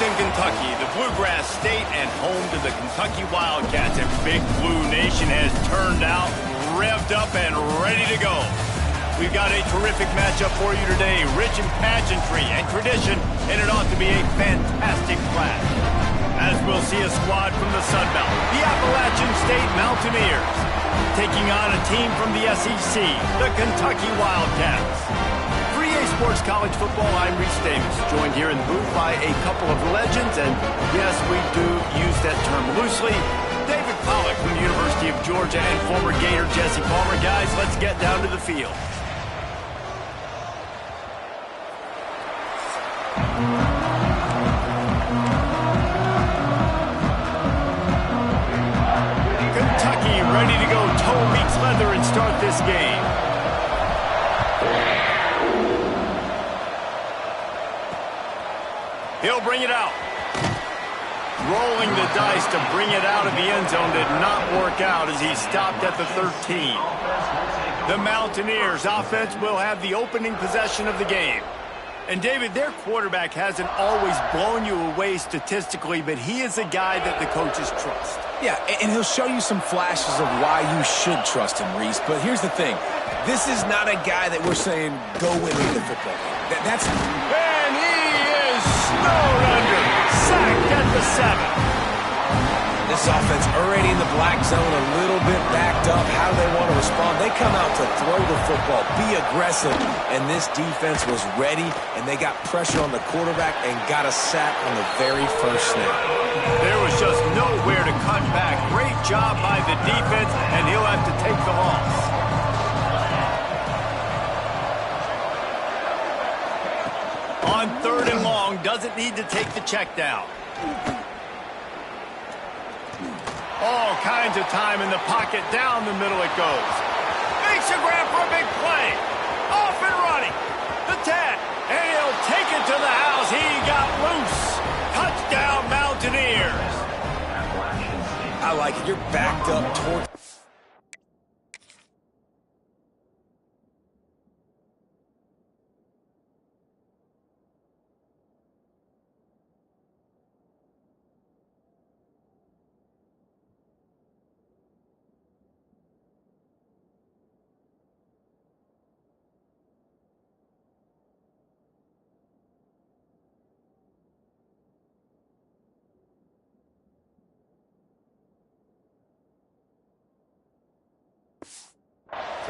Lexington, Kentucky, the Bluegrass State and home to the Kentucky Wildcats. And Big Blue Nation has turned out, revved up, and ready to go. We've got a terrific matchup for you today, rich in pageantry and tradition, and it ought to be a fantastic clash. As we'll see a squad from the Sun Belt, the Appalachian State Mountaineers, taking on a team from the SEC, the Kentucky Wildcats. For EA Sports College Football, I'm Reese Davis, joined here in the booth by a couple of legends, and yes, we do use that term loosely. David Pollack from the University of Georgia and former Gator Jesse Palmer. Guys, let's get down to the field. Kentucky ready to go toe meets leather and start this game. He'll bring it out. Rolling the dice to bring it out of the end zone did not work out as he stopped at the 13. The Mountaineers offense will have the opening possession of the game. And David, their quarterback hasn't always blown you away statistically, but he is a guy that the coaches trust. Yeah, and he'll show you some flashes of why you should trust him, Reese. But here's the thing. This is not a guy that we're saying, go win the football game. That's... And he is snowed under. Sacked at the 7. This offense already in the black zone, a little bit backed up. How do they want to respond? They come out to throw the football, be aggressive, and this defense was ready, and they got pressure on the quarterback and got a sack on the very first snap. There was just nowhere to cut back. Great job by the defense, and he'll have to take the loss. On 3rd and long, doesn't need to take the check down. All kinds of time in the pocket. Down the middle it goes. Makes a grab for a big play. Off and running. The 10. And he'll take it to the house. He got loose. Touchdown, Mountaineers. I like it. You're backed up toward...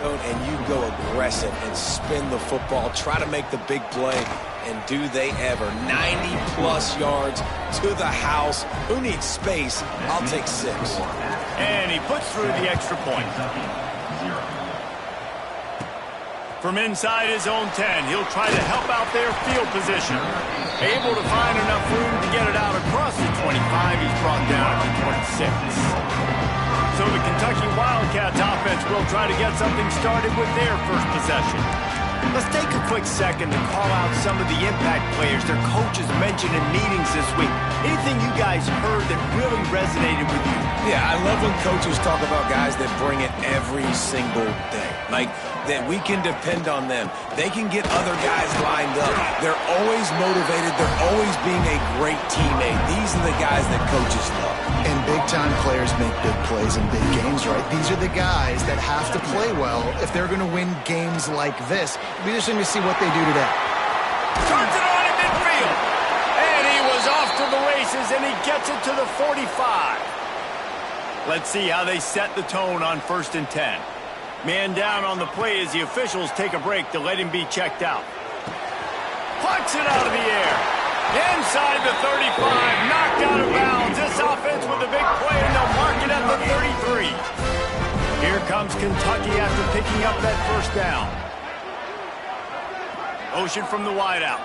and you go aggressive and spin the football, try to make the big play, and do they ever. 90-plus yards to the house. Who needs space? I'll take 6. And he puts through the extra point. From inside his own 10, he'll try to help out their field position. Able to find enough room to get it out across the 25. He's brought down to 26. So the Kentucky Wildcats offense will try to get something started with their first possession. Let's take a quick second to call out some of the impact players their coaches mentioned in meetings this week. Anything you guys heard that really resonated with you? Yeah, I love when coaches talk about guys that bring it every single day. Like, that we can depend on them. They can get other guys lined up. They're always motivated. They're always being a great teammate. These are the guys that coaches love. And big-time players make big plays in big games, right? These are the guys that have to play well if they're going to win games like this. We're just going to see what they do today. Turns it on in midfield. And he was off to the races, and he gets it to the 45. Let's see how they set the tone on 1st and 10. Man down on the play as the officials take a break to let him be checked out. Puts it out of the air. Inside the 35, knocked out of bounds. This offense with a big play, and they'll mark it at the 33. Here comes Kentucky after picking up that first down. Motion from the wideout.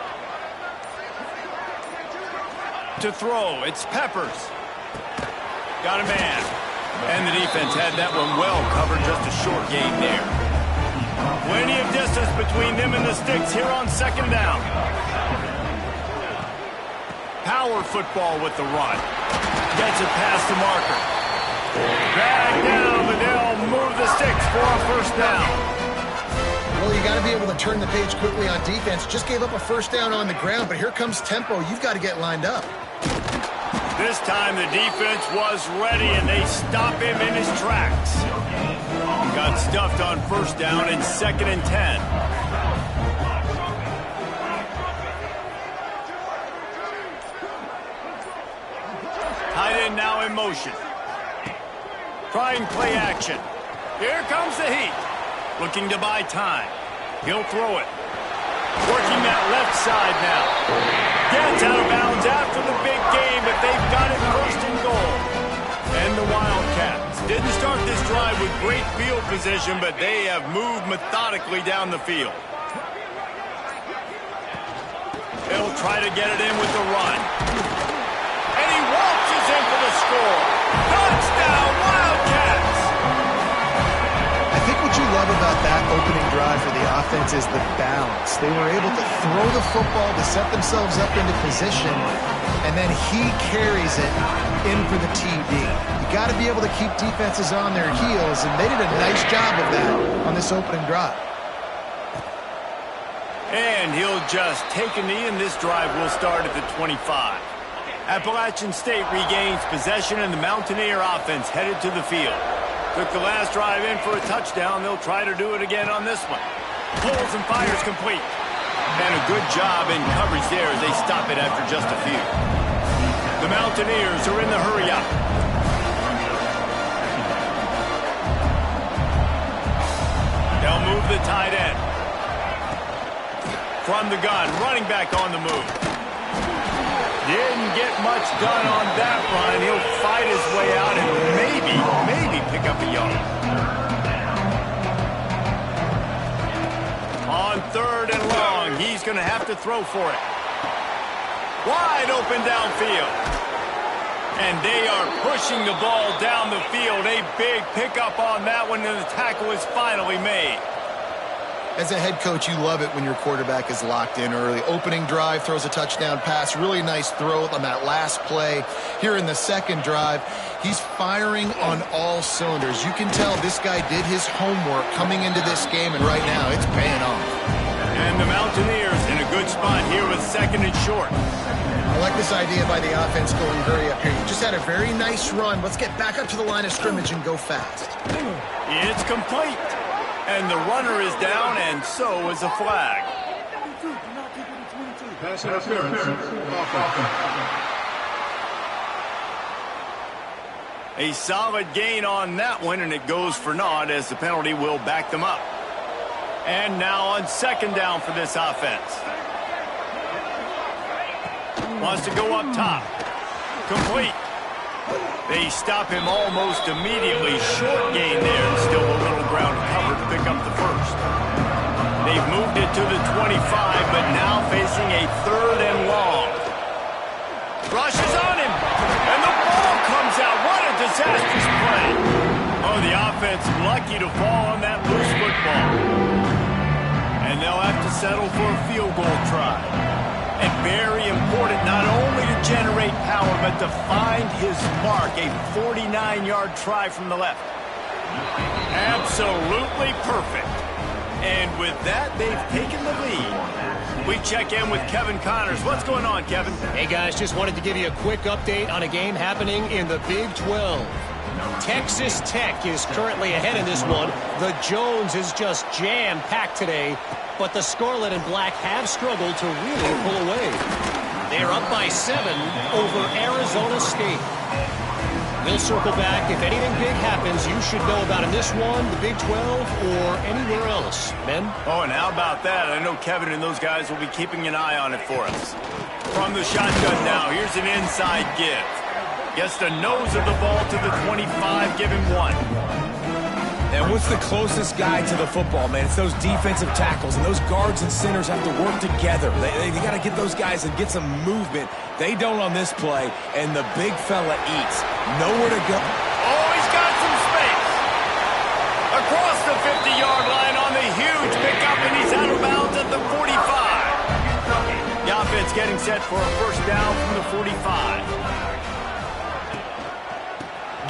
To throw, it's Peppers. Got a man. And the defense had that one well covered, just a short gain there. Plenty of distance between them and the sticks here on 2nd down. Power football with the run. Gets it past the marker. Back down, but they'll move the sticks for a 1st down. Well, you got to be able to turn the page quickly on defense. Just gave up a 1st down on the ground, but here comes tempo. You've got to get lined up. This time the defense was ready, and they stop him in his tracks. Got stuffed on first down and 2nd and 10. Tight end now in motion. Trying play action. Here comes the heat. Looking to buy time. He'll throw it. Working that left side now. Gets out of bounds after the big game, but they've got it 1st and goal. And the Wildcats didn't start this drive with great field position, but they have moved methodically down the field. They'll try to get it in with the run. And he waltzes in for the score. Touchdown, Wildcats! I think what you love about that opening drive for the offense is the balance. They were able to throw the football to set themselves up into position, and then he carries it in for the TD. You got to be able to keep defenses on their heels, and they did a nice job of that on this opening drive. And he'll just take a knee, and this drive will start at the 25. Appalachian State regains possession, and the Mountaineer offense headed to the field. Took the last drive in for a touchdown. They'll try to do it again on this one. Pulls and fires complete. And a good job in coverage there as they stop it after just a few. The Mountaineers are in the hurry-up. They'll move the tight end. From the gun, running back on the move. Didn't get much done on that run. He'll fight his way out and maybe pick up a yard. On 3rd and long, he's going to have to throw for it. Wide open downfield. And they are pushing the ball down the field. A big pickup on that one, and the tackle is finally made. As a head coach, you love it when your quarterback is locked in early. Opening drive, throws a touchdown pass. Really nice throw on that last play. Here in the 2nd drive, he's firing on all cylinders. You can tell this guy did his homework coming into this game, and right now it's paying off. And the Mountaineers in a good spot here with 2nd and short. I like this idea by the offense going hurry up here. You just had a very nice run. Let's get back up to the line of scrimmage and go fast. It's complete. And the runner is down, and so is a flag. Pass interference. A solid gain on that one, and it goes for naught as the penalty will back them up. And now on 2nd down for this offense. Wants to go up top. Complete. They stop him almost immediately. Short gain there, and still a little ground to cover to pick up the 1st. They've moved it to the 25, but now facing a 3rd and long. Rushes on him, and the ball comes out. What a disastrous play. Oh, the offense lucky to fall on that loose football. And they'll have to settle for a field goal try. And very important not only to generate power, but to find his mark. A 49-yard try from the left. Absolutely perfect. And with that, they've taken the lead. We check in with Kevin Connors. What's going on, Kevin? Hey, guys, just wanted to give you a quick update on a game happening in the Big 12. Texas Tech is currently ahead in this one. The Jones is just jam-packed today, but the Scarlet and Black have struggled to really pull away. They are up by 7 over Arizona State. We'll circle back. If anything big happens, you should know about in this one, the Big 12, or anywhere else. Men? Oh, and how about that? I know Kevin and those guys will be keeping an eye on it for us. From the shotgun now, here's an inside give. Gets the nose of the ball to the 25, give him 1. And what's the closest guy to the football, man? It's those defensive tackles, and those guards and centers have to work together. They got to get those guys and get some movement. They don't on this play, and the big fella eats. Nowhere to go. Oh, he's got some space. Across the 50-yard line on the huge pickup, and he's out of bounds at the 45. The offense getting set for a 1st down from the 45.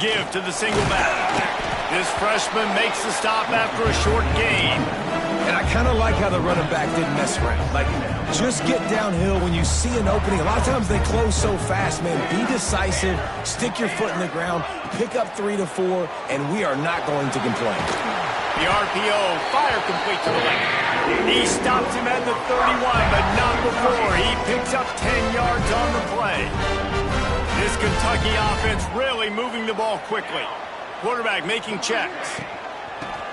Give to the single back. This freshman makes the stop after a short gain. And I kind of like how the running back didn't mess around. Like, Just get downhill when you see an opening. A lot of times they close so fast, man. Be decisive, stick your foot in the ground, pick up 3 to 4, and we are not going to complain. The RPO, fire complete to the left. He stops him at the 31, but not before. He picks up 10 yards on the play. This Kentucky offense really moving the ball quickly. Quarterback making checks.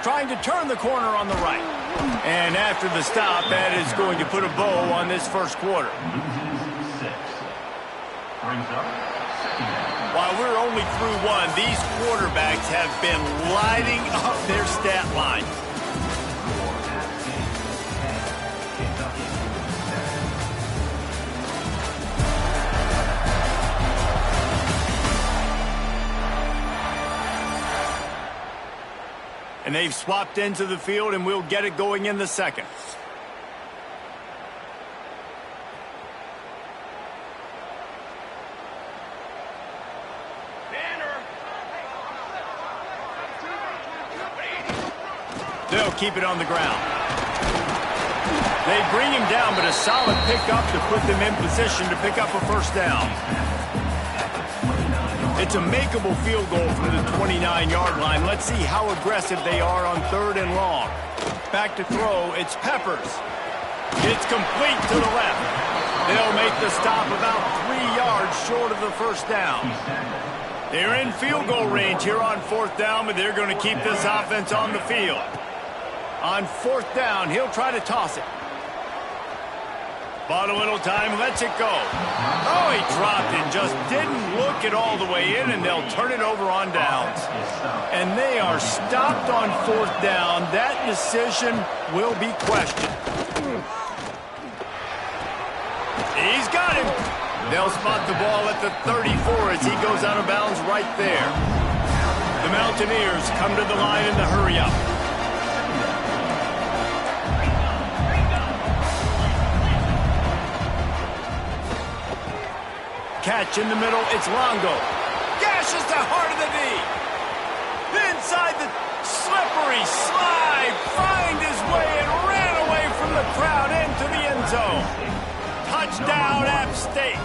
Trying to turn the corner on the right. And after the stop, that is going to put a bow on this first quarter. While we're only through one, these quarterbacks have been lighting up their stat line. And they've swapped into the field, and we'll get it going in the second. They'll keep it on the ground. They bring him down, but a solid pickup to put them in position to pick up a first down. It's a makeable field goal from the 29-yard line. Let's see how aggressive they are on 3rd and long. Back to throw, it's Peppers. It's complete to the left. They'll make the stop about 3 yards short of the first down. They're in field goal range here on 4th down, but they're going to keep this offense on the field. On 4th down, he'll try to toss it. Bought a little time, lets it go. Oh, he dropped it, just didn't look it all the way in, and they'll turn it over on downs. And they are stopped on 4th down. That decision will be questioned. He's got him. They'll spot the ball at the 34 as he goes out of bounds right there. The Mountaineers come to the line in the hurry-up. Catch in the middle, it's Longo. Gashes the heart of the D. Inside the slippery slide, find his way and ran away from the crowd into the end zone. Touchdown, App State.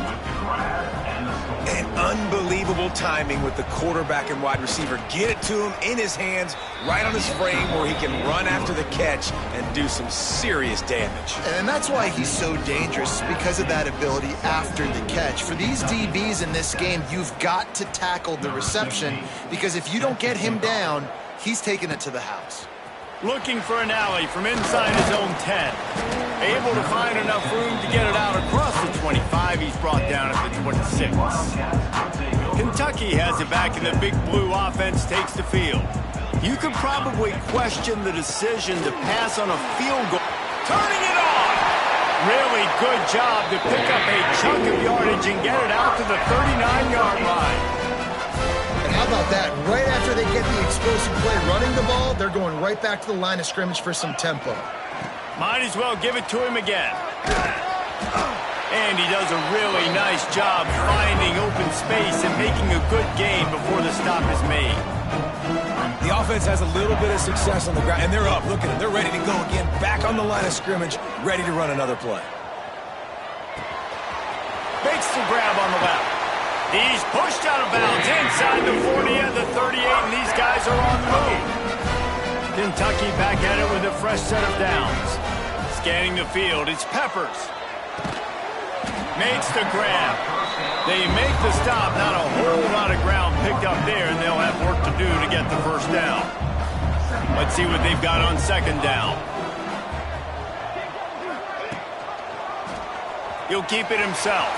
And unbelievable timing with the quarterback and wide receiver. Get it to him in his hands, right on his frame where he can run after the catch and do some serious damage. And that's why he's so dangerous, because of that ability after the catch. For these DBs in this game, you've got to tackle the reception, because if you don't get him down, he's taking it to the house. Looking for an alley from inside his own 10. Able to find enough room to get it out across the 25. He's brought down at the 26. Kentucky has it back, and the Big Blue offense takes the field. You could probably question the decision to pass on a field goal. Turning it on! Really good job to pick up a chunk of yardage and get it out to the 39-yard line. How about that? Right after they get the explosive play running the ball, they're going right back to the line of scrimmage for some tempo. Might as well give it to him again. And he does a really nice job finding open space and making a good gain before the stop is made. The offense has a little bit of success on the ground, and they're up. Look at them. They're ready to go again. Back on the line of scrimmage, ready to run another play. Makes the grab on the left. He's pushed out of bounds inside the 40 and the 38, and these guys are on the move. Kentucky back at it with a fresh set of downs. Scanning the field, it's Peppers. Makes the grab. They make the stop, not a whole lot of ground picked up there, and they'll have work to do to get the first down. Let's see what they've got on 2nd down. He'll keep it himself.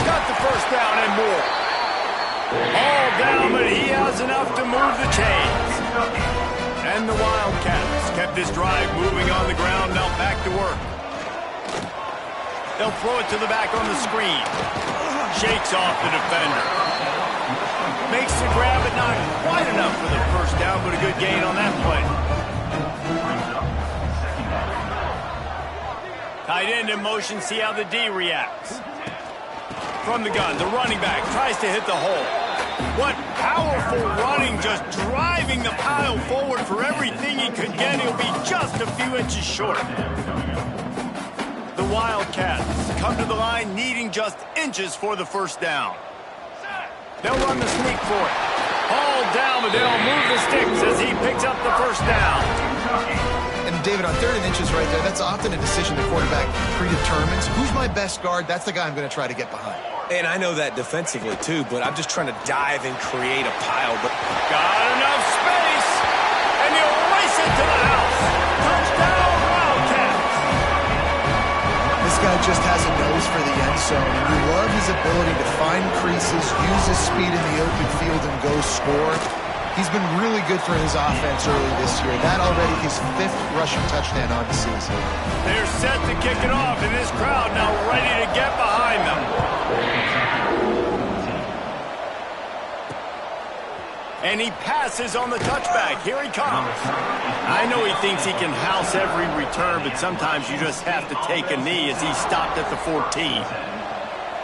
Got the first down and more. All down, but he has enough to move the chains. And the Wildcats kept this drive moving on the ground, now back to work. They'll throw it to the back on the screen. Shakes off the defender. Makes the grab, but not quite enough for the first down, but a good gain on that play. Tight end in motion, see how the D reacts. From the gun, the running back tries to hit the hole. What powerful running, just driving the pile forward for everything he could get. He'll be just a few inches short. The Wildcats come to the line needing just inches for the first down. They'll run the sneak for it. Hauled down, but they'll move the sticks as he picks up the first down. And David, on 3rd and inches right there, that's often a decision the quarterback predetermines. Who's my best guard? That's the guy I'm going to try to get behind. And I know that defensively, too, but I'm just trying to dive and create a pile. But got enough space, and he'll race it to the house. Touchdown, Wildcats. This guy just has a nose for the end zone, and you love his ability to find creases, use his speed in the open field, and go score. He's been really good for his offense early this year. That already his 5th rushing touchdown on the season. They're set to kick it off, and this crowd now ready to get behind them. And he passes on the touchback. Here he comes. I know he thinks he can house every return, but sometimes you just have to take a knee as he stopped at the 14.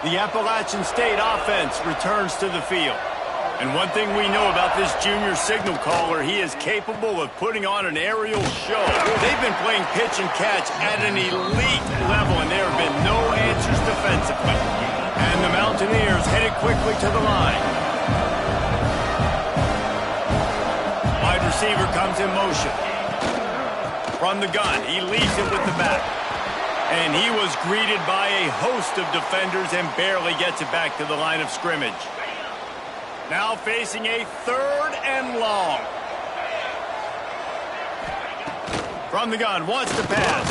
The Appalachian State offense returns to the field. And one thing we know about this junior signal caller, he is capable of putting on an aerial show. They've been playing pitch and catch at an elite level, and there have been no answers defensively. And the Mountaineers headed quickly to the line. Wide receiver comes in motion. From the gun, he leads it with the back. And he was greeted by a host of defenders and barely gets it back to the line of scrimmage. Now facing a 3rd and long. From the gun, wants to pass.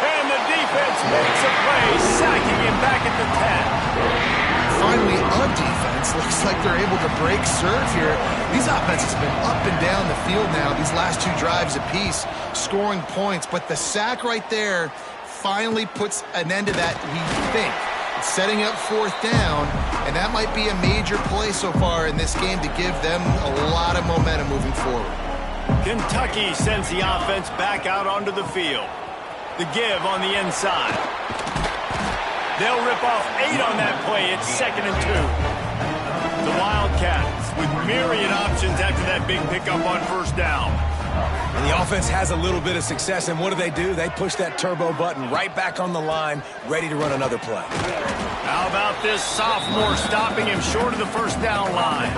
And the defense makes a play, sacking him back at the 10. Finally, a defense. Looks like they're able to break serve here. These offenses have been up and down the field now, these last 2 drives apiece, scoring points. But the sack right there finally puts an end to that, we think. Setting up 4th down, and that might be a major play so far in this game to give them a lot of momentum moving forward. Kentucky sends the offense back out onto the field. The give on the inside. They'll rip off 8 on that play. It's 2nd and 2. The Wildcats with myriad options after that big pickup on 1st down. And the offense has a little bit of success, and what do? They push that turbo button right back on the line, ready to run another play. How about this sophomore stopping him short of the 1st down line?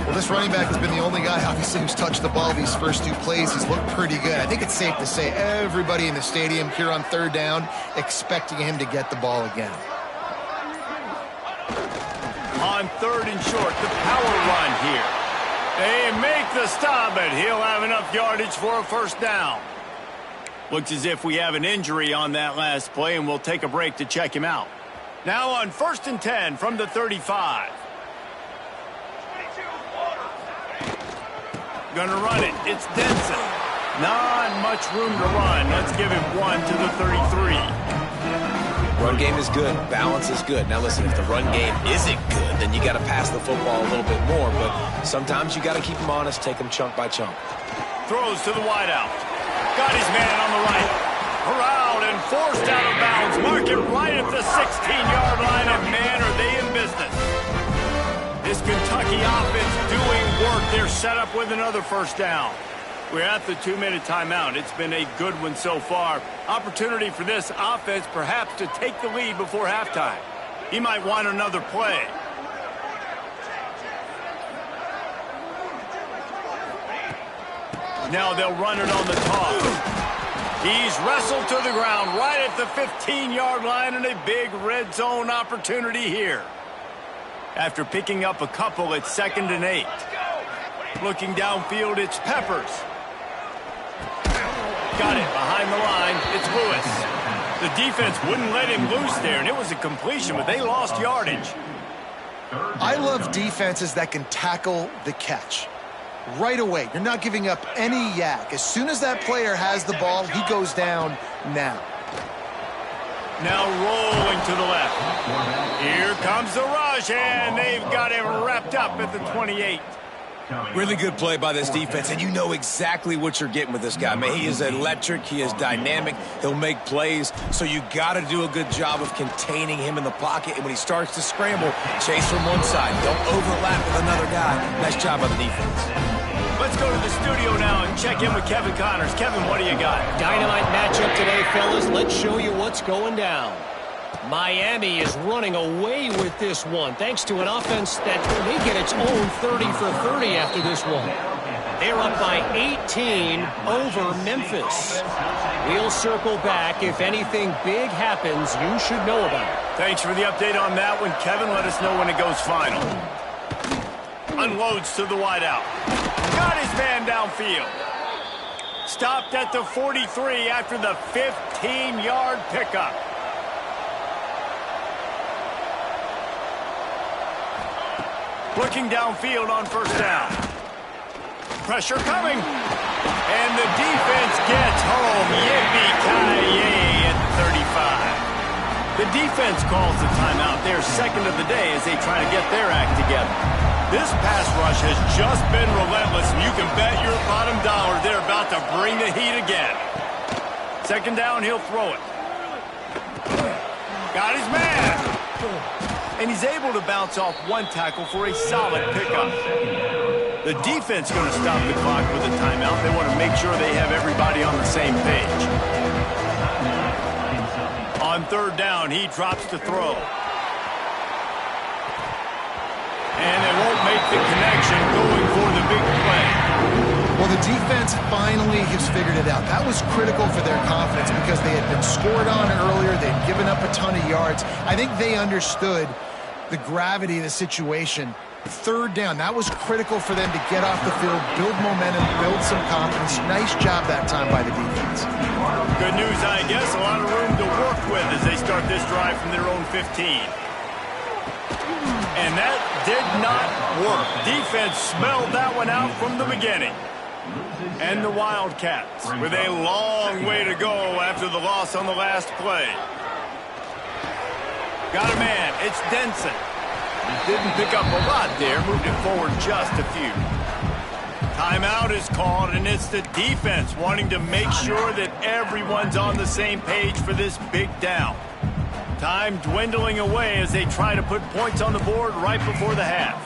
Well, this running back has been the only guy, obviously, who's touched the ball these first 2 plays. He's looked pretty good. I think it's safe to say everybody in the stadium here on 3rd down expecting him to get the ball again. On 3rd and short, the power run here. They make the stop, but he'll have enough yardage for a 1st down. Looks as if we have an injury on that last play, and we'll take a break to check him out. Now on 1st and 10 from the 35. Gonna run it. It's Denson. Not much room to run. Let's give him 1 to the 33. Run game is good. Balance is good. Now listen, if the run game isn't good, then you got to pass the football a little bit more. But sometimes you got to keep them honest, take them chunk by chunk. Throws to the wideout. Got his man on the right. Corralled and forced out of bounds. Mark it right at the 16-yard line, and man, are they in business. This Kentucky offense doing work. They're set up with another 1st down. We're at the 2-minute timeout. It's been a good one so far. Opportunity for this offense perhaps to take the lead before halftime. He might want another play. Now they'll run it on the toss. He's wrestled to the ground right at the 15-yard line, and a big red zone opportunity here. After picking up a couple, it's 2nd and 8. Looking downfield, it's Peppers. Got it behind the line. It's Lewis. The defense wouldn't let him loose there, and it was a completion, but they lost yardage. I love defenses that can tackle the catch. Right away, you're not giving up any yak. As soon as that player has the ball, he goes down now. Now rolling to the left. Here comes the rush, and they've got him wrapped up at the 28. Really good play by this defense, and you know exactly what you're getting with this guy. Man, he is electric. He is dynamic. He'll make plays, so you got to do a good job of containing him in the pocket. And when he starts to scramble, chase from one side. Don't overlap with another guy. Nice job by the defense. Let's go to the studio now and check in with Kevin Connors. Kevin, what do you got? Dynamite matchup today, fellas. Let's show you what's going down. Miami is running away with this one, thanks to an offense that may get its own 30 for 30 after this one. They're up by 18 over Memphis. We'll circle back. If anything big happens, you should know about it. Thanks for the update on that one, Kevin. Let us know when it goes final. Unloads to the wideout. Got his man downfield. Stopped at the 43 after the 15-yard pickup. Looking downfield on first down. Pressure coming. And the defense gets home. Yippee-ki-yay at the 35. The defense calls the timeout. They're second of the day as they try to get their act together. This pass rush has just been relentless, and you can bet your bottom dollar they're about to bring the heat again. Second down, he'll throw it. Got his man. And he's able to bounce off one tackle for a solid pickup. The defense going to stop the clock with a timeout. They want to make sure they have everybody on the same page. On third down, he drops to throw. And they won't make the connection going for the big play. Well, the defense finally has figured it out. That was critical for their confidence because they had been scored on earlier. They'd given up a ton of yards. I think they understood the gravity of the situation. Third down, that was critical for them to get off the field, build momentum, build some confidence. Nice job that time by the defense. Good news, I guess. A lot of room to work with as they start this drive from their own 15. And that did not work. Defense smelled that one out from the beginning. And the Wildcats with a long way to go after the loss on the last play. Got a man. It's Denson. Didn't pick up a lot there. Moved it forward just a few. Timeout is called, and it's the defense wanting to make sure that everyone's on the same page for this big down. Time dwindling away as they try to put points on the board right before the half.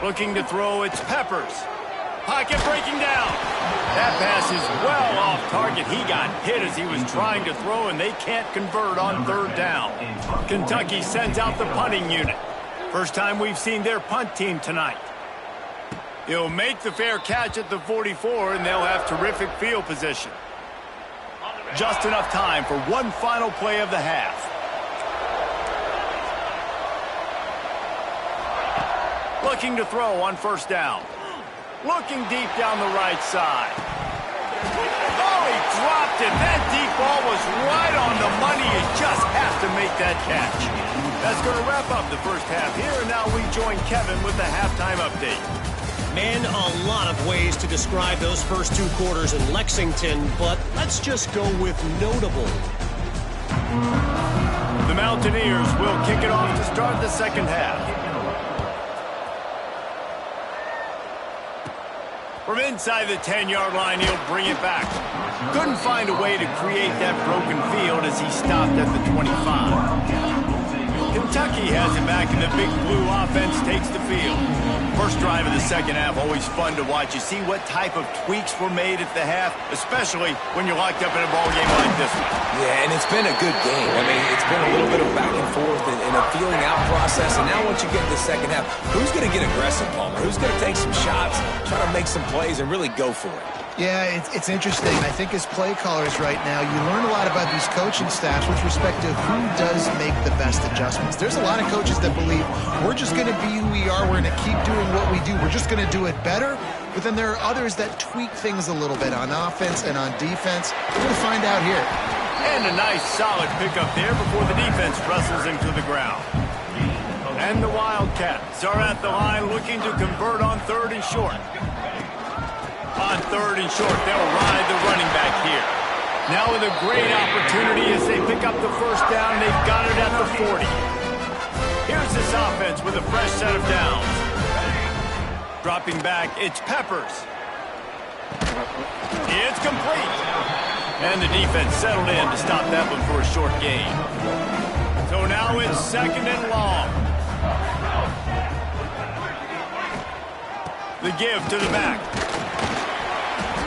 Looking to throw, it's Peppers. Pocket breaking down. That pass is well off target. He got hit as he was trying to throw, and they can't convert on third down. Kentucky sends out the punting unit. First time we've seen their punt team tonight. He'll make the fair catch at the 44, and they'll have terrific field position. Just enough time for one final play of the half. Looking to throw on first down. Looking deep down the right side. Oh, he dropped it. That deep ball was right on the money. You just have to make that catch. That's going to wrap up the first half here, and now we join Kevin with the halftime update. Man, a lot of ways to describe those first two quarters in Lexington, but let's just go with notable. The Mountaineers will kick it off to start the second half. From inside the 10-yard line, he'll bring it back. Couldn't find a way to create that broken field as he stopped at the 25. Kentucky has it back, and the Big Blue offense takes the field. First drive of the second half, always fun to watch. You see what type of tweaks were made at the half, especially when you're locked up in a ball game like this one. Yeah, and it's been a good game. I mean, it's been a little bit of back and forth and a feeling out process. And now once you get to the second half, who's going to get aggressive, Palmer? Who's going to take some shots, try to make some plays, and really go for it? Yeah, it's interesting. I think as play callers right now, you learn a lot about these coaching staffs with respect to who does make the best adjustments. There's a lot of coaches that believe we're just going to be who we are. We're going to keep doing what we do. We're just going to do it better. But then there are others that tweak things a little bit on offense and on defense. We're going to find out here. And a nice solid pickup there before the defense wrestles him to the ground. And the Wildcats are at the line looking to convert on third and short. On third and short, they'll ride the running back here. Now with a great opportunity as they pick up the first down. They've got it at the 40. Here's this offense with a fresh set of downs. Dropping back, it's Peppers. It's complete. And the defense settled in to stop that one for a short gain. So now it's second and long. The give to the back.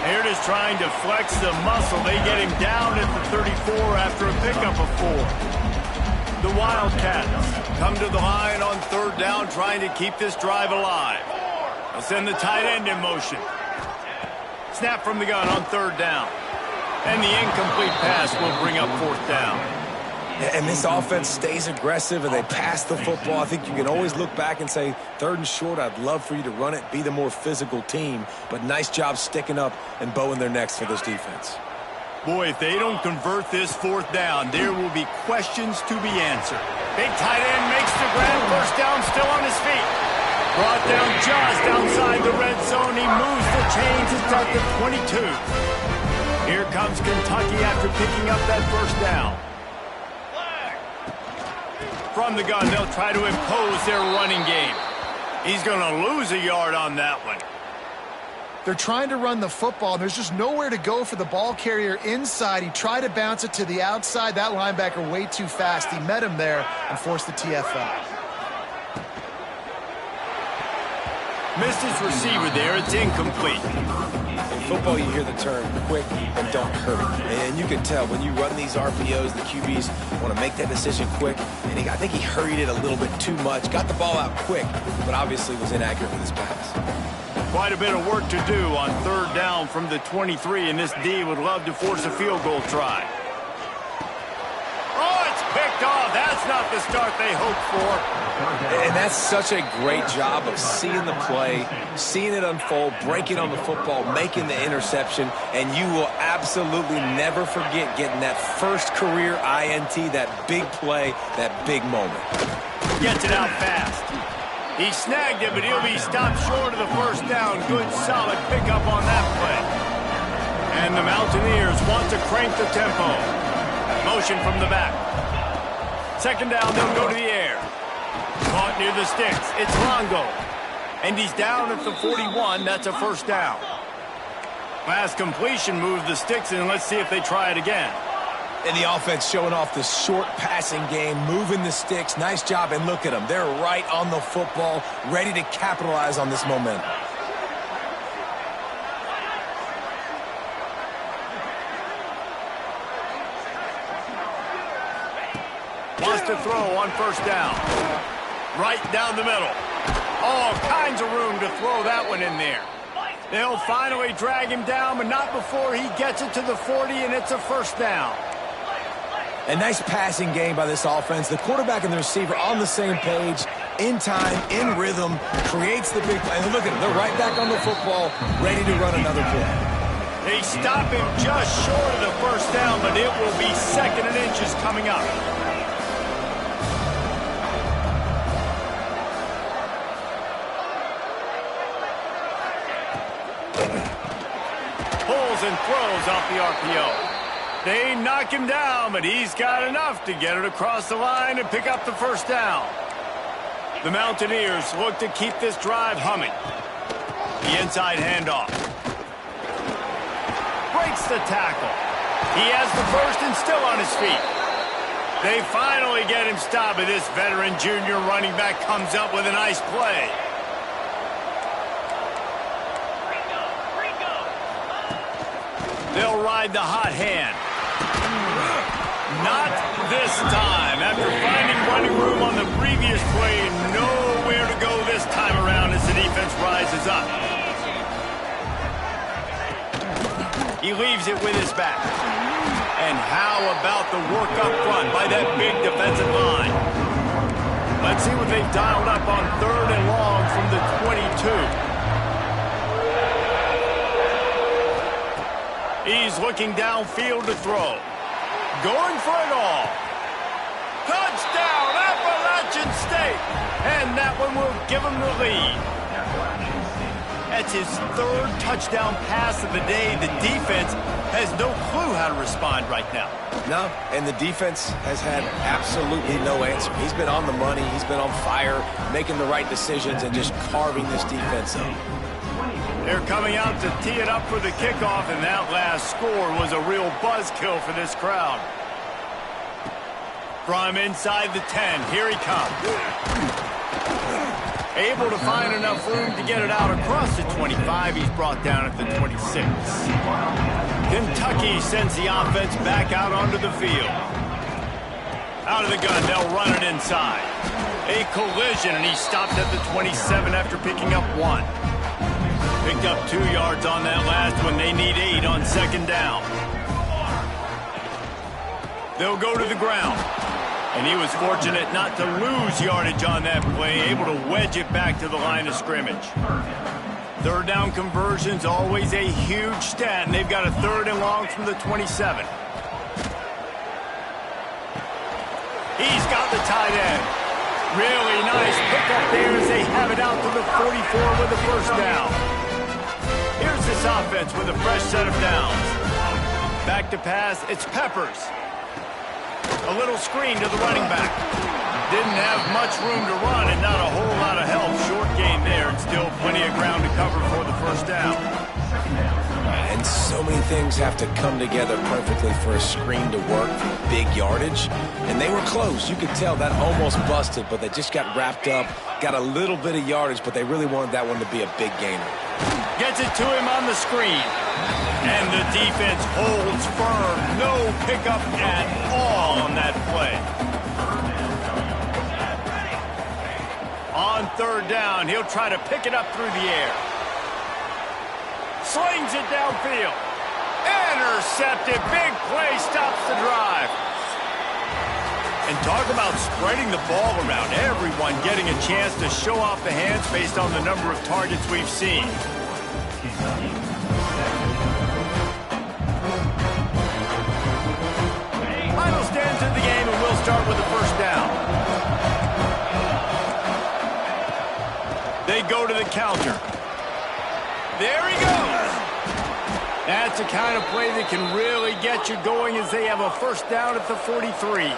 They're just trying to flex the muscle. They get him down at the 34 after a pickup of 4. The Wildcats come to the line on 3rd down, trying to keep this drive alive. They'll send the tight end in motion. Snap from the gun on 3rd down. And the incomplete pass will bring up 4th down. And this offense stays aggressive and they pass the football. I think you can always look back and say, 3rd and short, I'd love for you to run it, be the more physical team. But nice job sticking up and bowing their necks for this defense. Boy, if they don't convert this 4th down, there will be questions to be answered. Big tight end makes the grab. 1st down, still on his feet. Brought down just outside the red zone. He moves the chains to start the 22. Here comes Kentucky after picking up that 1st down. From the gun, they'll try to impose their running game. He's going to lose a yard on that one. They're trying to run the football. There's just nowhere to go for the ball carrier inside. He tried to bounce it to the outside. That linebacker way too fast. He met him there and forced the TFL. Missed his receiver there. It's incomplete. In football, you hear the term quick and don't hurry. And you can tell when you run these RPOs, the QBs want to make that decision quick. And I think he hurried it a little bit too much. Got the ball out quick, but obviously was inaccurate with his pass. Quite a bit of work to do on 3rd down from the 23, and this D would love to force a field goal try. Oh, it's picked off. That's not the start they hoped for. And that's such a great job of seeing the play, seeing it unfold, breaking on the football, making the interception, and you will absolutely never forget getting that first career INT, that big play, that big moment. Gets it out fast. He snagged it, but he'll be stopped short of the 1st down. Good, solid pickup on that play. And the Mountaineers want to crank the tempo. Motion from the back. 2nd down, they'll go to the air. Caught near the sticks. It's Longo. And he's down at the 41. That's a 1st down. Last completion moved the sticks, and let's see if they try it again. And the offense showing off the short passing game, moving the sticks. Nice job, and look at them. They're right on the football, ready to capitalize on this momentum. Wants to throw on 1st down. Right down the middle. All kinds of room to throw that one in there. They'll finally drag him down, but not before he gets it to the 40, and it's a 1st down. A nice passing game by this offense. The quarterback and the receiver on the same page, in time, in rhythm, creates the big play. And look at them. They're right back on the football, ready to run another play. They stop him just short of the 1st down, but it will be 2nd and inches coming up. Pulls and throws off the RPO. They knock him down, but he's got enough to get it across the line and pick up the 1st down. The Mountaineers look to keep this drive humming. The inside handoff. Breaks the tackle. He has the 1st and still on his feet. They finally get him stopped, but this veteran junior running back comes up with a nice play. They'll ride the hot hand. Not this time. After finding running room on the previous play, nowhere to go this time around as the defense rises up. He leaves it with his back. And how about the work up front by that big defensive line? Let's see what they've dialed up on 3rd and long from the 22. He's looking downfield to throw. Going for it all. Touchdown, Appalachian State. And that one will give him the lead. That's his 3rd touchdown pass of the day. The defense has no clue how to respond right now. No, and the defense has had absolutely no answer. He's been on the money. He's been on fire, making the right decisions and just carving this defense up. They're coming out to tee it up for the kickoff, and that last score was a real buzzkill for this crowd. From inside the 10, here he comes. Able to find enough room to get it out across the 25. He's brought down at the 26. Kentucky sends the offense back out onto the field. Out of the gun, they'll run it inside. A collision, and he stopped at the 27 after picking up 1. Picked up 2 yards on that last one. They need 8 on second down. They'll go to the ground. And he was fortunate not to lose yardage on that play, able to wedge it back to the line of scrimmage. Third down conversion's always a huge stat, and they've got a 3rd and long from the 27. He's got the tight end. Really nice pickup there as they have it out to the 44 with the first down. Here's this offense with a fresh set of downs. Back to pass, it's Peppers. A little screen to the running back. Didn't have much room to run and not a whole lot of help. Short gain there and still plenty of ground to cover for the first down. And so many things have to come together perfectly for a screen to work for big yardage. And they were close. You could tell that almost busted, but they just got wrapped up, got a little bit of yardage, but they really wanted that one to be a big gainer. Gets it to him on the screen. And the defense holds firm. No pickup at all on that play. On 3rd down, he'll try to pick it up through the air. Slings it downfield. Intercepted. Big play stops the drive. And talk about spreading the ball around. Everyone getting a chance to show off the hands based on the number of targets we've seen. Final stands in the game, and we'll start with the first down. They go to the counter. There he goes. That's the kind of play that can really get you going as they have a first down at the 43.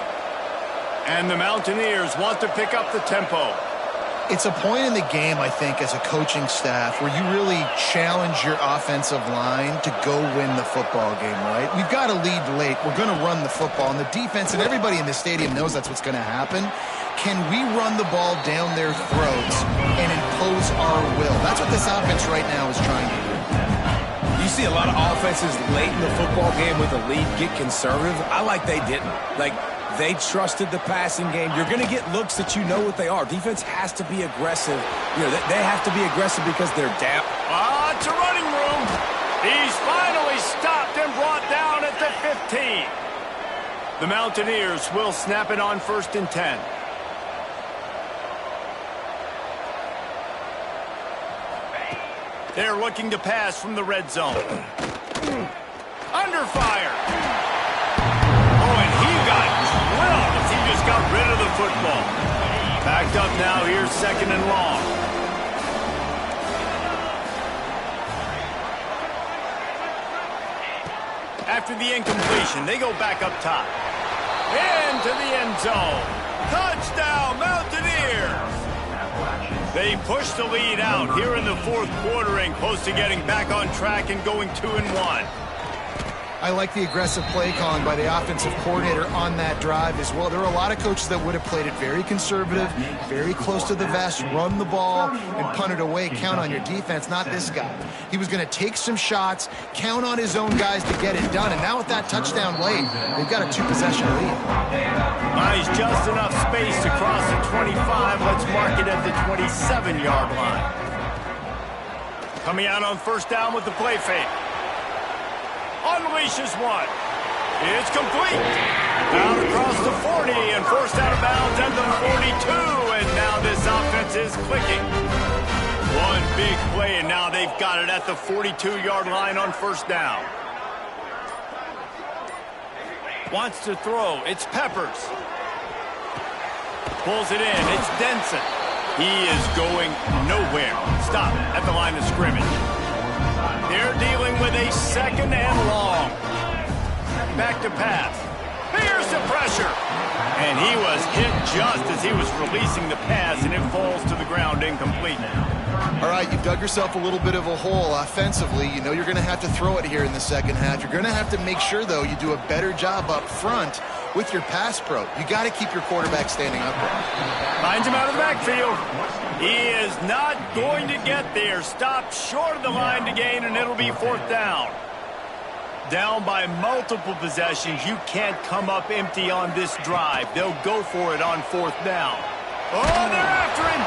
And the Mountaineers want to pick up the tempo. It's a point in the game, I think, as a coaching staff where you really challenge your offensive line to go win the football game, right? We've got to lead late. We're going to run the football. And the defense and everybody in the stadium knows that's what's going to happen. Can we run the ball down their throats and impose our will? That's what this offense right now is trying to do. You see a lot of offenses late in the football game with a lead get conservative. I like they didn't. They trusted the passing game. You're going to get looks that you know what they are. Defense has to be aggressive. They have to be aggressive because they're down. It's a running room. He's finally stopped and brought down at the 15. The Mountaineers will snap it on 1st and 10. They're looking to pass from the red zone. Under fire. He just got rid of the football. Backed up now. Here's 2nd and long. After the incompletion, they go back up top. Into the end zone. Touchdown, Mountaineers! They push the lead out here in the 4th quarter and close to getting back on track and going 2-1. I like the aggressive play calling by the offensive coordinator on that drive as well. There are a lot of coaches that would have played it very conservative, very close to the vest, run the ball, and punt it away. Count on your defense, not this guy. He was going to take some shots, count on his own guys to get it done. And now with that touchdown late, they've got a 2-possession lead. Nice, just enough space to cross the 25. Let's mark it at the 27-yard line. Coming out on 1st down with the play fake. Unleashes one. It's complete. Out across the 40 and forced out of bounds at the 42. And now this offense is clicking. One big play, and now they've got it at the 42-yard line on 1st down. Wants to throw. It's Peppers. Pulls it in. It's Denson. He is going nowhere. Stop at the line of scrimmage. They're dealing with a 2nd and long. Back to pass. Here's the pressure. And he was hit just as he was releasing the pass, and it falls to the ground incomplete. All right, you've dug yourself a little bit of a hole offensively. You know you're going to have to throw it here in the second half. You're going to have to make sure, though, you do a better job up front with your pass pro. You got to keep your quarterback standing upright. Finds him out of the backfield. He is not going to get there. Stopped short of the line to gain, and it'll be fourth down. Down by multiple possessions, you can't come up empty on this drive. They'll go for it on fourth down. Oh, they're after him.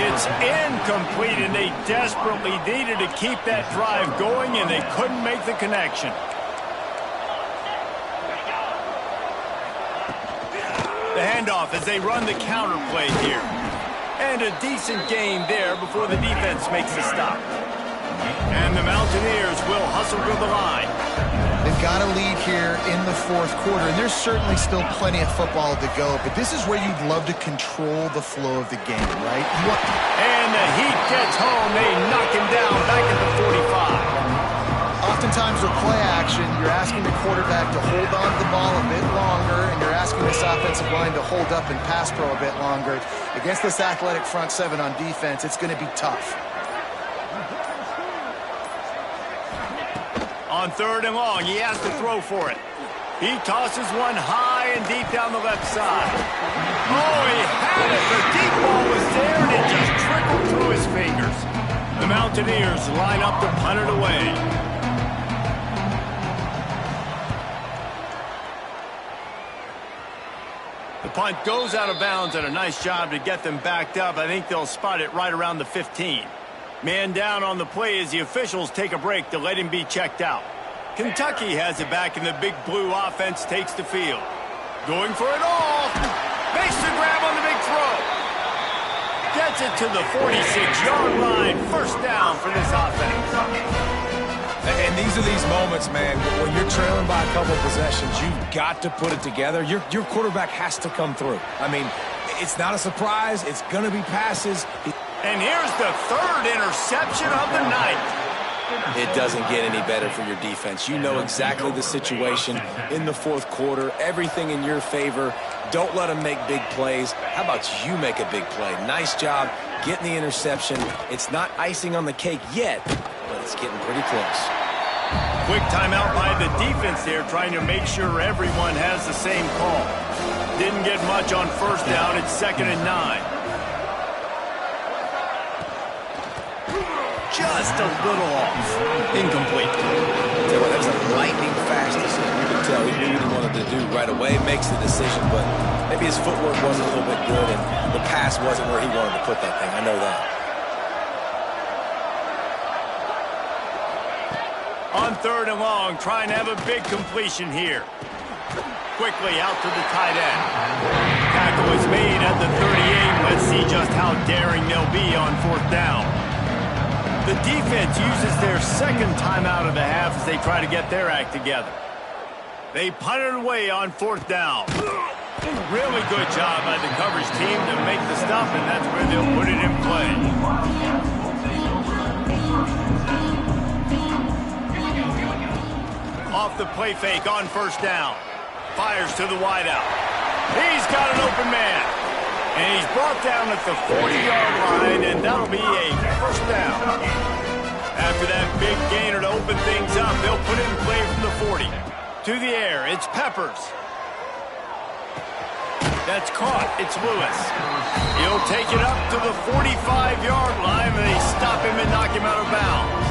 It's incomplete, and they desperately needed to keep that drive going, and they couldn't make the connection. The handoff as they run the counter play here. And a decent gain there before the defense makes the stop. And the Mountaineers will hustle to the line. They've got a lead here in the fourth quarter, and there's certainly still plenty of football to go, but this is where you'd love to control the flow of the game, right? And the Heat gets home. They knock him down back at the 45. Oftentimes with play action, you're asking the quarterback to hold on to the ball a bit longer, and you're asking this offensive line to hold up and pass pro a bit longer. Against this athletic front seven on defense, it's going to be tough. On third and long, he has to throw for it. He tosses one high and deep down the left side. Oh, he had it. The deep ball was there, and it just trickled through his fingers. The Mountaineers line up to punt it away. The punt goes out of bounds, and a nice job to get them backed up. I think they'll spot it right around the 15. Man down on the play as the officials take a break to let him be checked out. Kentucky has it back, and the Big Blue offense takes the field. Going for it all. Makes the grab on the big throw. Gets it to the 46-yard line. First down for this offense. And these are these moments, man, when you're trailing by a couple of possessions, you've got to put it together. Your quarterback has to come through. I mean, it's not a surprise. It's going to be passes. And here's the third interception of the night. It doesn't get any better for your defense. You know exactly the situation in the fourth quarter. Everything in your favor. Don't let them make big plays. How about you make a big play? Nice job getting the interception. It's not icing on the cake yet, but it's getting pretty close. Quick timeout by the defense there, trying to make sure everyone has the same call. Didn't get much on first down. It's 2nd and 9. Just a little off. Incomplete. Tell you what, that was a lightning fast decision. You could tell he knew what he wanted to do right away. Makes the decision, but maybe his footwork wasn't a little bit good, and the pass wasn't where he wanted to put that thing. I know that. On third and long, trying to have a big completion here. Quickly out to the tight end. Tackle is made at the 38. Let's see just how daring they'll be on fourth down. The defense uses their second timeout of the half as they try to get their act together. They punt it away on fourth down. Really good job by the coverage team to make the stop, and that's where they'll put it in play. Off the play fake on first down. Fires to the wideout. He's got an open man. And he's brought down at the 40-yard line, and that'll be a first down. After that big gainer to open things up, they'll put it in play from the 40. To the air, it's Peppers. That's caught. It's Lewis. He'll take it up to the 45-yard line, and they stop him and knock him out of bounds.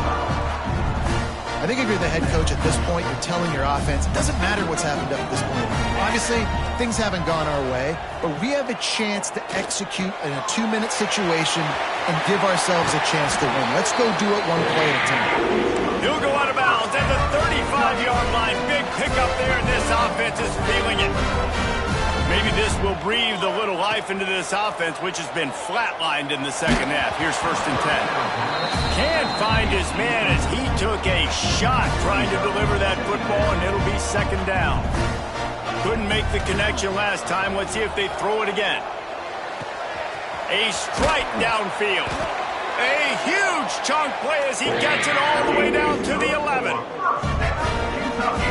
I think if you're the head coach at this point, you're telling your offense, it doesn't matter what's happened up to this point. Obviously, things haven't gone our way, but we have a chance to execute in a 2-minute situation and give ourselves a chance to win. Let's go do it one play at a time. He'll go out of bounds at the 35-yard line. Big pickup there, and this offense is feeling it. Maybe this will breathe a little life into this offense, which has been flatlined in the second half. Here's 1st and 10. Can't find his man as he took a shot trying to deliver that football, and it'll be 2nd down. Couldn't make the connection last time. Let's see if they throw it again. A strike downfield. A huge chunk play as he gets it all the way down to the 11.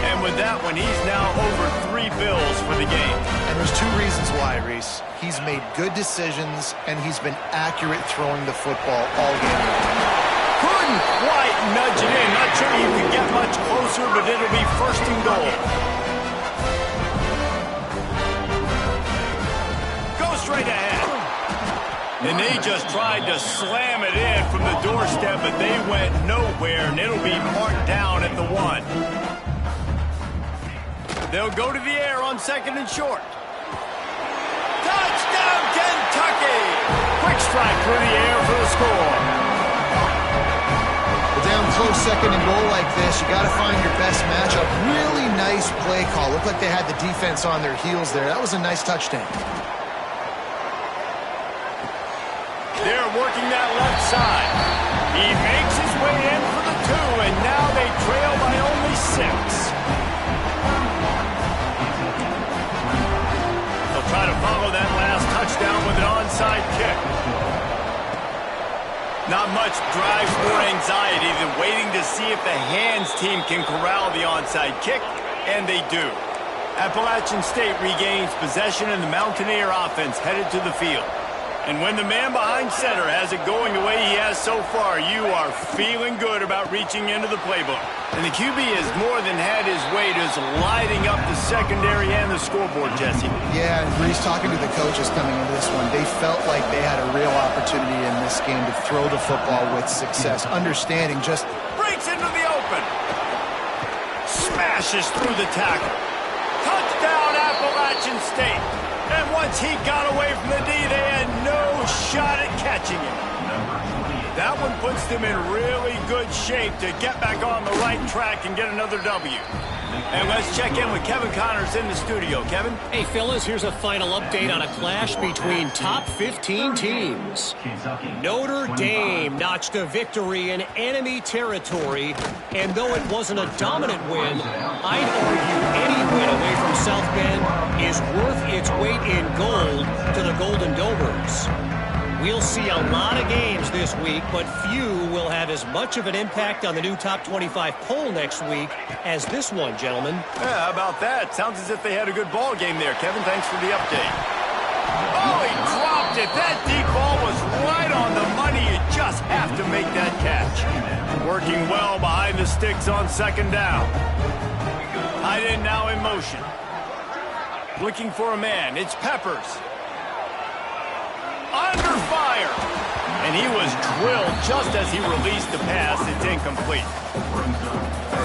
And with that one. He's now over 3 bills for the game. And there's 2 reasons why, Reese. He's made good decisions, and he's been accurate throwing the football all game long. Couldn't quite nudge it in. Not sure you could get much closer, but it'll be 1st and goal. Go straight ahead. And they just tried to slam it in from the doorstep, but they went nowhere, and it'll be marked down at the 1. They'll go to the air on 2nd and short. Touchdown, Kentucky! Quick strike through the air for the score. Down close 2nd and goal like this, you got to find your best matchup. Really nice play call. Looked like they had the defense on their heels there. That was a nice touchdown. They're working that left side. He makes his way in for the 2, and now they trail by only 6. They'll try to follow that last touchdown with an onside kick. Not much drives more anxiety than waiting to see if the hands team can corral the onside kick, and they do. Appalachian State regains possession, and the Mountaineer offense headed to the field. And when the man behind center has it going the way he has so far, you are feeling good about reaching into the playbook. And the QB has more than had his way just lighting up the secondary and the scoreboard, Jesse. Yeah, and Breeze, talking to the coaches coming into this one, they felt like they had a real opportunity in this game to throw the football with success, understanding just... Breaks into the open. Smashes through the tackle. Touchdown, Appalachian State. And once he got away from the D, they had no shot at catching him. That one puts them in really good shape to get back on the right track and get another W. And let's check in with Kevin Connors in the studio. Kevin? Hey, fellas, here's a final update on a clash between top 15 teams. Notre Dame notched a victory in enemy territory, and though it wasn't a dominant win, I'd argue any win away from South Bend is worth its weight in gold to the Golden Domers. We'll see a lot of games this week, but few will have as much of an impact on the new top 25 poll next week as this one, gentlemen. Yeah, how about that? Sounds as if they had a good ball game there. Kevin, thanks for the update. Oh, he dropped it. That deep ball was right on the money. You just have to make that catch. Working well behind the sticks on 2nd down. Tight end now in motion. Looking for a man. It's Peppers. Under fire. And he was drilled just as he released the pass. It's incomplete.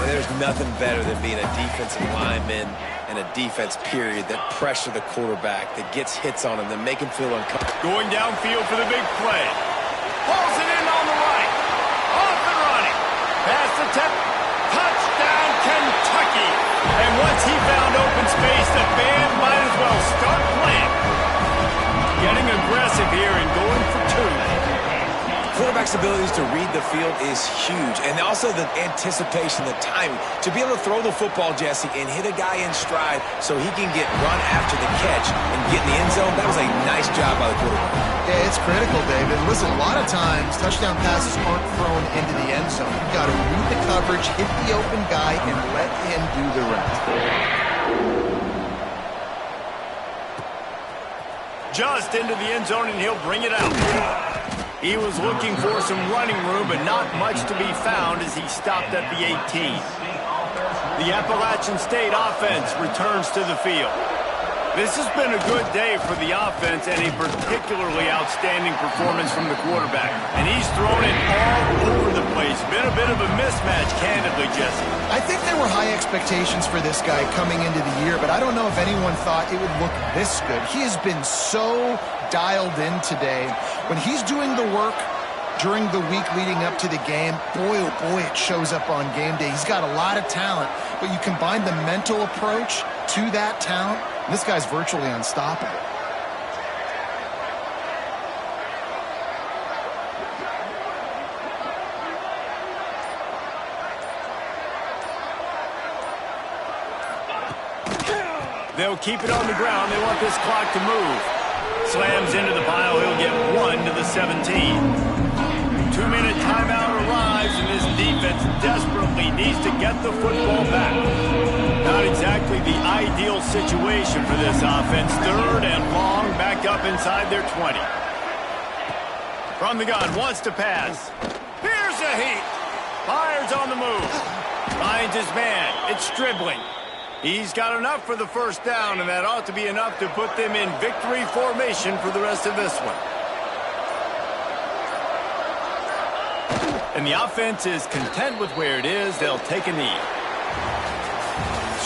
There's nothing better than being a defensive lineman and a defense period that pressure the quarterback, that gets hits on him, that make him feel uncomfortable. Going downfield for the big play. Pulls it in on the right. Off and running. Pass attempt. Touchdown, Kentucky. And once he found open space, the band might as well start playing. Getting aggressive here and going for 2. Quarterback's abilities to read the field is huge, and also the anticipation, the timing. To be able to throw the football, Jesse, and hit a guy in stride so he can get run after the catch and get in the end zone, that was a nice job by the quarterback. Yeah, it's critical, David. Listen, a lot of times, touchdown passes aren't thrown into the end zone. You've got to read the coverage, hit the open guy, and let him do the rest. Just into the end zone, and he'll bring it out. He was looking for some running room, but not much to be found as he stopped at the 18. The Appalachian State offense returns to the field. This has been a good day for the offense and a particularly outstanding performance from the quarterback. And he's thrown it all over the place. Been a bit of a mismatch, candidly, Jesse. I think there were high expectations for this guy coming into the year, but I don't know if anyone thought it would look this good. He has been so dialed in today. When he's doing the work during the week leading up to the game, boy, oh boy, it shows up on game day. He's got a lot of talent, but you combine the mental approach to that talent, and this guy's virtually unstoppable. They'll keep it on the ground. They want this clock to move. Slams into the pile. He'll get 1 to the 17. 2-minute timeout arrives, and this defense desperately needs to get the football back. Now ideal situation for this offense. 3rd and long, back up inside their 20. From the gun, wants to pass. Here's a heat. Fires on the move. Finds his man. It's Stribling. He's got enough for the first down, and that ought to be enough to put them in victory formation for the rest of this one. And the offense is content with where it is. They'll take a knee.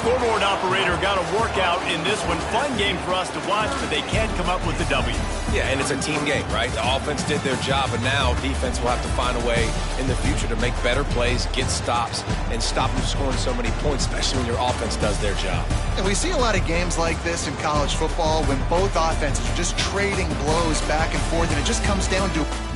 Scoreboard operator got a workout in this one. Fun game for us to watch, but they can't come up with the W. Yeah, and it's a team game, right? The offense did their job, and now defense will have to find a way in the future to make better plays, get stops, and stop them scoring so many points, especially when your offense does their job. And we see a lot of games like this in college football when both offenses are just trading blows back and forth, and it just comes down to